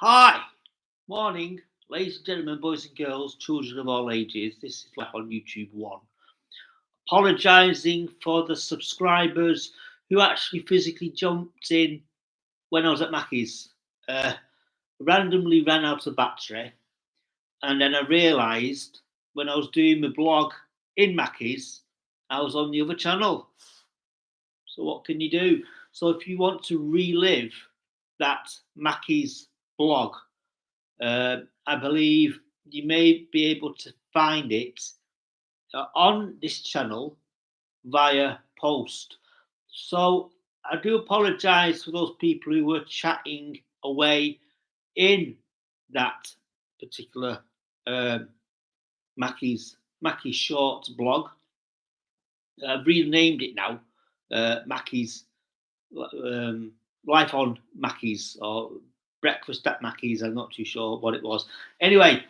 Hi, morning, ladies and gentlemen, boys and girls, children of all ages. This is live on YouTube 1. Apologising for the subscribers who actually physically jumped in when I was at Mackey's. Randomly ran out of battery, and then I realised when I was doing my blog in Mackey's, I was on the other channel. So what can you do? So if you want to relive that Mackey's blog, I believe you may be able to find it on this channel via post. So I do apologise for those people who were chatting away in that particular Mackey's Shorts blog. I've renamed it now, Mackey's Life on Mackey's or Breakfast at Mackey's. I'm not too sure what it was. Anyway,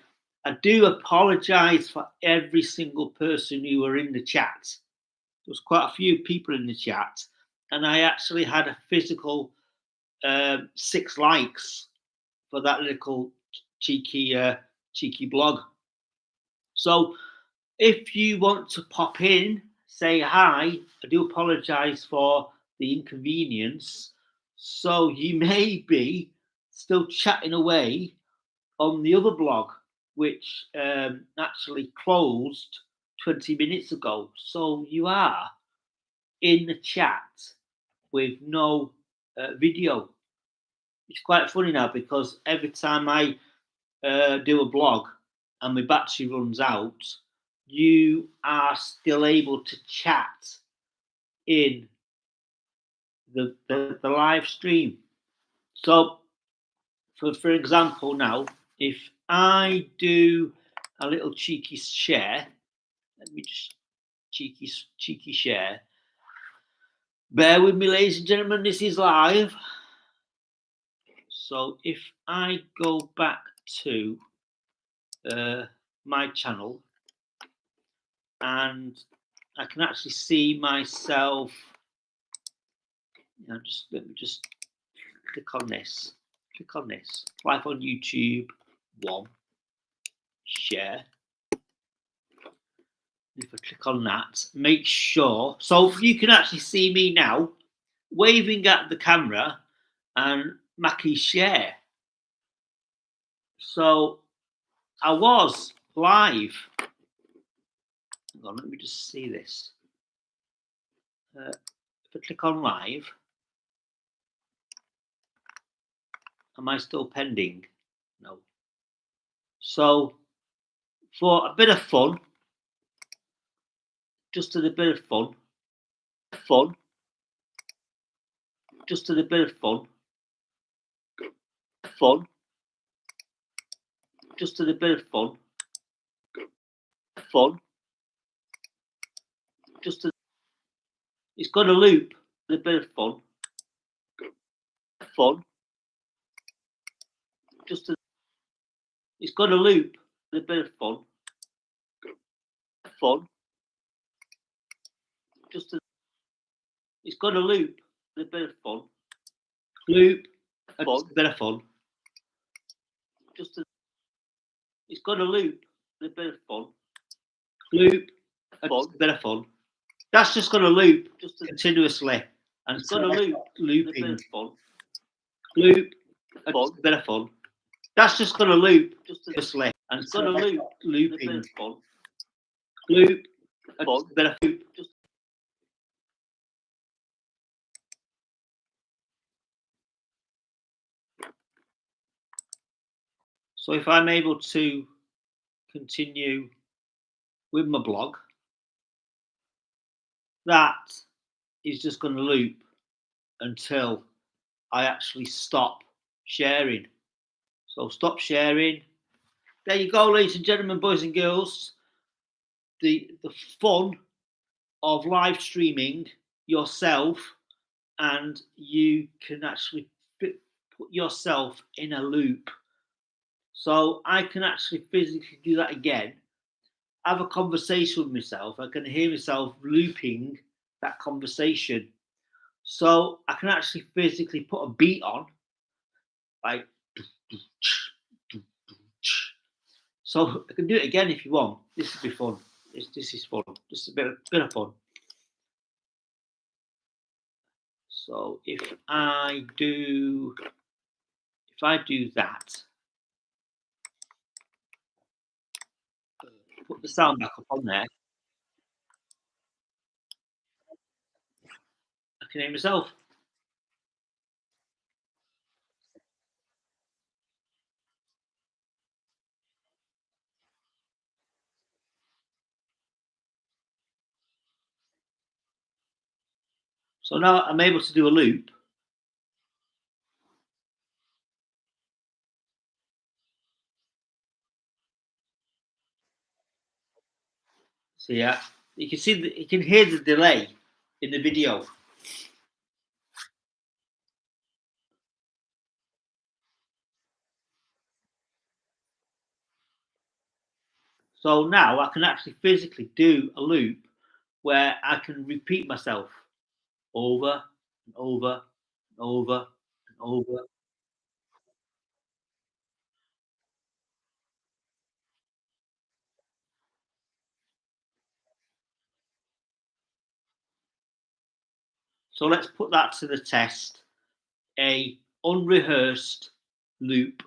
I do apologise for every single person who were in the chat. There was quite a few people in the chat, and I actually had a physical 6 likes for that little cheeky blog. So if you want to pop in, say hi. I do apologise for the inconvenience. So you may be still chatting away on the other blog, which actually closed 20 minutes ago. So you are in the chat with no video. It's quite funny now because every time I do a blog and my battery runs out, you are still able to chat in the live stream. So, for example, now, if I do a little cheeky share, let me just cheeky share. Bear with me, ladies and gentlemen, this is live. So if I go back to my channel and I can actually see myself, let me just click on this, live on YouTube 1, share. If I click on that, make sure, so you can actually see me now waving at the camera and Mackie share. So I was live. Hang on, let me just see this. If I click on live, am I still pending? No. So for a bit of fun, just a bit of fun, just a bit of fun, just a bit of fun, just a, it's got a loop, a bit of fun, just a, it's got a loop, a bit of fun, just a, it's got a loop, a bit of fun, loop, a bit of fun, just a, it's got a loop, a bit of fun, loop, a bit of fun. That's just going to loop just continuously, and it's going to looping, a bit of fun, loop, a bit of fun. That's just going to loop just continuously, and it's going to looping, a bit of fun, loop, a bit of loop. Just so if I'm able to continue with my blog, that is just going to loop until I actually stop sharing. So stop sharing. There you go, ladies and gentlemen, boys and girls. The fun of live streaming yourself, and you can actually put yourself in a loop. So I can actually physically do that again, have a conversation with myself. I can hear myself looping that conversation. So I can actually physically put a beat on, like So I can do it again if you want. This will be fun. This is fun. This is a bit of fun. So if I do that, put the sound back up on there, I can hear myself. So now I'm able to do a loop. So yeah, you can see you can hear the delay in the video. So now I can actually physically do a loop where I can repeat myself over and over and over and over. So let's put that to the test. A unrehearsed loop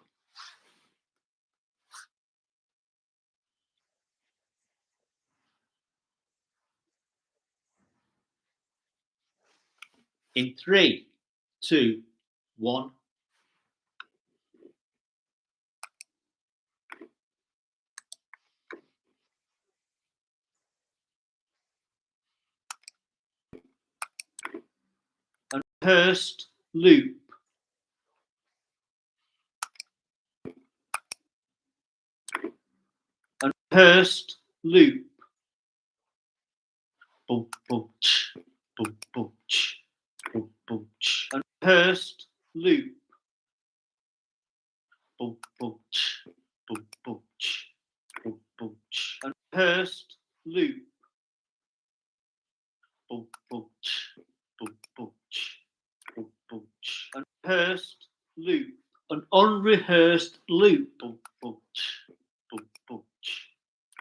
in three, two, one. Unrehearsed loop. Unrehearsed loop. Boom, boom, boom, boom, boom, boom. Unrehearsed loop. Boom, boom, boom, boom, boom, boom. Unrehearsed loop. Boom, boom, boom, boom, boom, boom. Unrehearsed loop. An unrehearsed loop. Boom, boom, boom, boom,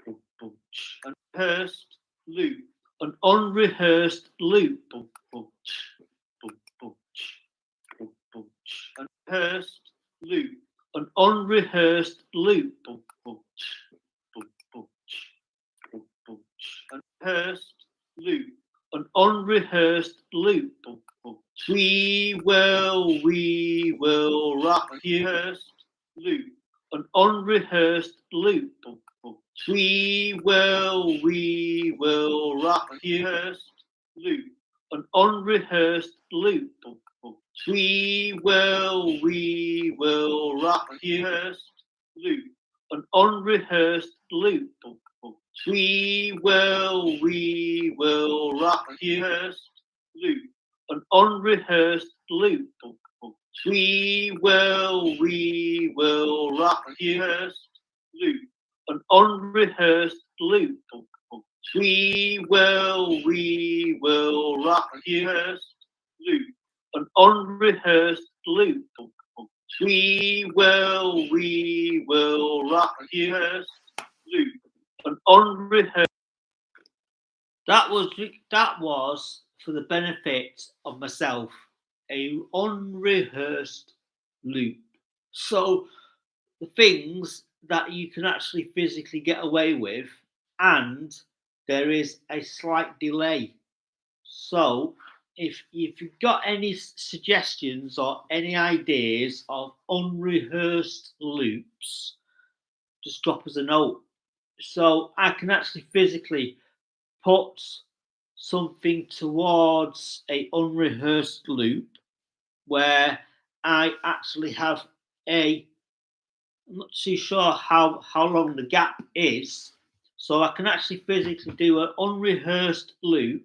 boom, boom. Unrehearsed loop. An unrehearsed loop. Boom, boom, boom, boom, boom, boom. Unrehearsed loop. An unrehearsed loop. Boom, boom, boom, boom, boom, boom. Unrehearsed loop. An unrehearsed loop. Boom, boom. We will rock you. Unrehearsed loop. An unrehearsed loop. Boom, boom. We will rock you. Unrehearsed loop. An unrehearsed loop. Boom, boom. We will rock you. Unrehearsed loop. An unrehearsed loop. Boom, boom. We will rock you. Unrehearsed loop. An unrehearsed loop. Boom, boom. We will rock you. Unrehearsed loop. An unrehearsed loop. Boom, boom. We will rock you. Unrehearsed loop. An unrehearsed loop. Boom, boom. We will rock you. Unrehearsed loop. An unrehearsed. That was for the benefit of myself, a unrehearsed loop. So the things that you can actually physically get away with, and there is a slight delay. So if you've got any suggestions or any ideas of unrehearsed loops, just drop us a note. So I can actually physically put something towards a unrehearsed loop where I actually have a I'm not too sure how long the gap is. So I can actually physically do an unrehearsed loop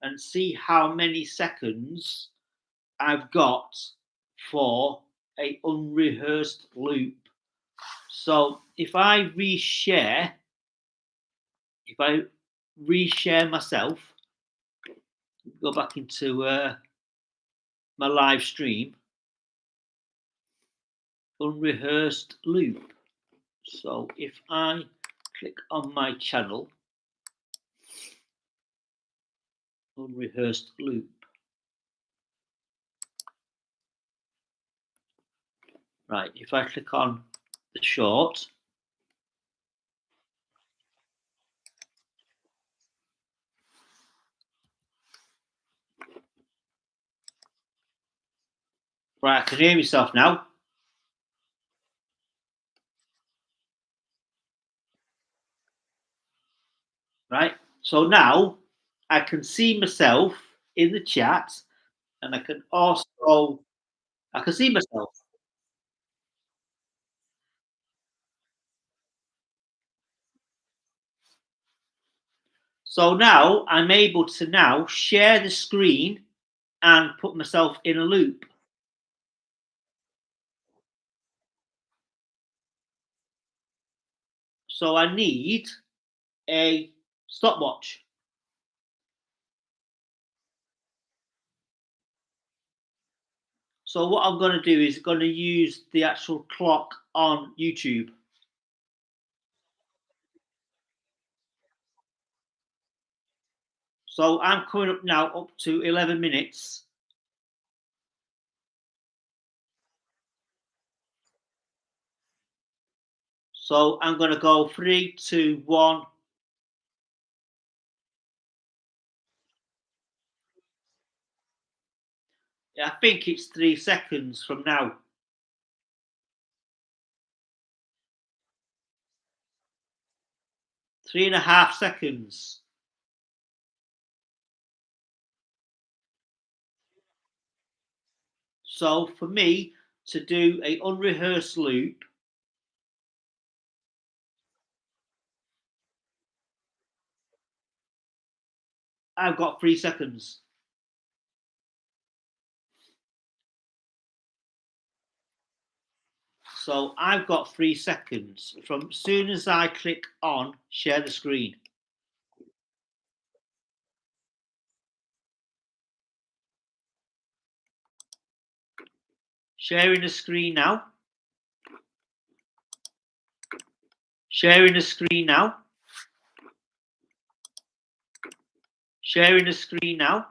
and see how many seconds I've got for a unrehearsed loop. So if I reshare myself, go back into my live stream. Unrehearsed Loop. So if I click on my channel, Unrehearsed Loop. Right, if I click on the short, right, I can hear myself now. Right, so now I can see myself in the chat, and I can also I can see myself. So now I'm able to now share the screen and put myself in a loop. So I need a stopwatch. So what I'm going to do is going to use the actual clock on YouTube. So I'm coming up now up to 11 minutes. So I'm going to go 3, 2, 1. I think it's 3 seconds from now. 3.5 seconds. So for me to do a unrehearsed loop, I've got 3 seconds. So I've got 3 seconds from as soon as I click on share the screen. Sharing the screen now. Sharing the screen now. Sharing the screen now.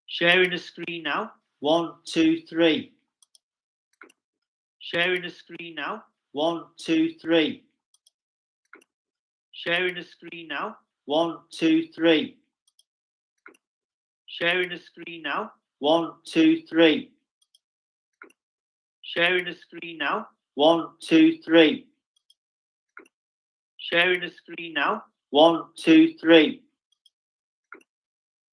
Sharing the screen now. 1, 2, 3. Sharing the screen now. 1, 2, 3. Sharing the screen now. 1, 2, 3. Sharing the screen now. 1, 2, 3. Sharing the screen now. 1, 2, 3. Sharing the screen now. 1, 2, 3.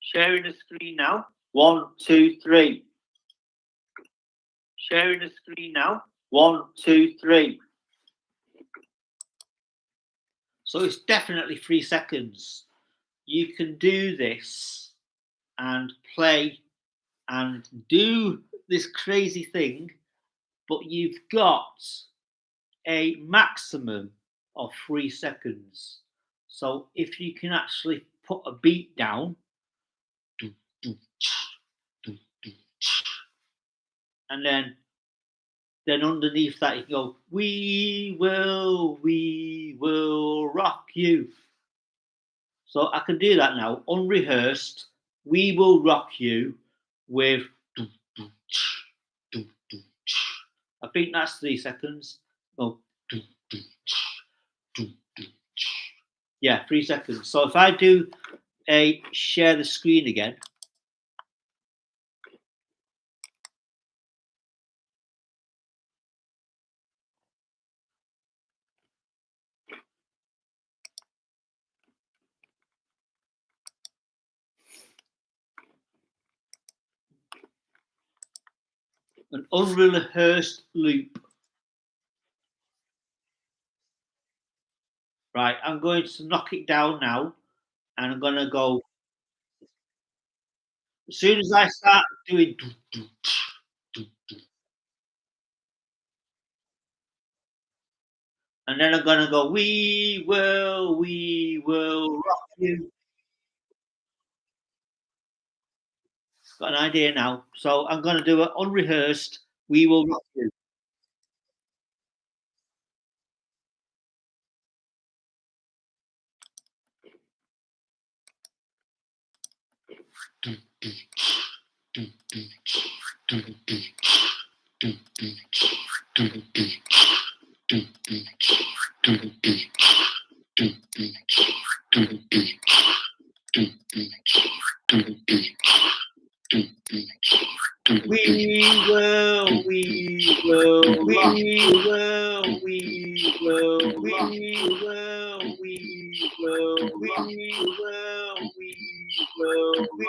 Sharing the screen now. 1, 2, 3. Sharing the screen now. 1, 2, 3. So it's definitely 3 seconds. You can do this and play and do this crazy thing, but you've got a maximum of 3 seconds. So if you can actually put a beat down, and then underneath that you can go, we will rock you. So I can do that now, unrehearsed. We will rock you with. I think that's 3 seconds. Oh, yeah, 3 seconds. So if I do a share the screen again, an unrehearsed loop. Right, I'm going to knock it down now, and I'm going to go. As soon as I start doing, and then I'm going to go, we will rock you. Got an idea now. So I'm going to do an unrehearsed. We will rock you. We will, we will, we will, we will, we will, we will, we will, we will, we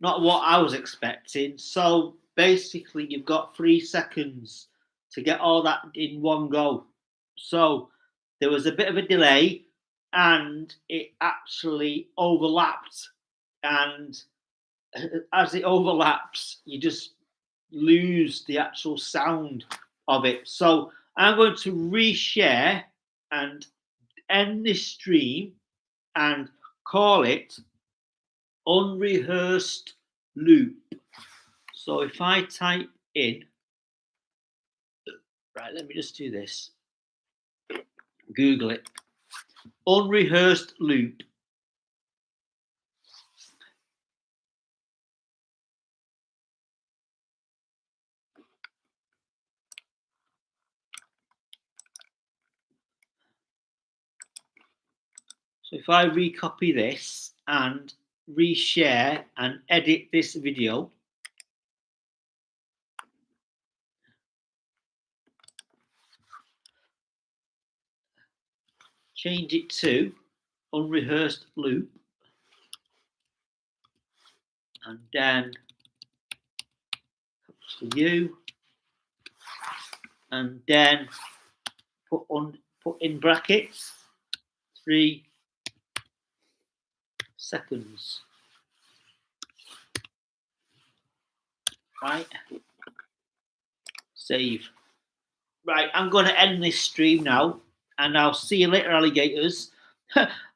Not what I was expecting. So basically, you've got 3 seconds to get all that in one go. So there was a bit of a delay and it actually overlapped. And as it overlaps, you just lose the actual sound of it. So I'm going to reshare and end this stream and call it Unrehearsed Loop. So if I type in, right, let me just do this. Google it. Unrehearsed Loop. So if I recopy this and reshare and edit this video, change it to Unrehearsed Loop, and then for you, and then put in brackets 3 seconds. Right, save. Right, I'm going to end this stream now, and I'll see you later, alligators.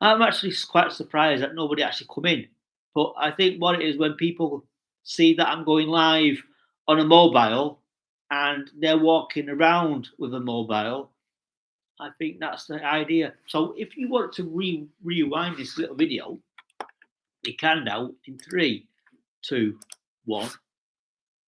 I'm actually quite surprised that nobody actually come in, but I think what it is, when people see that I'm going live on a mobile and they're walking around with a mobile, I think that's the idea. So if you want to rewind this little video, you can now in 3, 2, 1.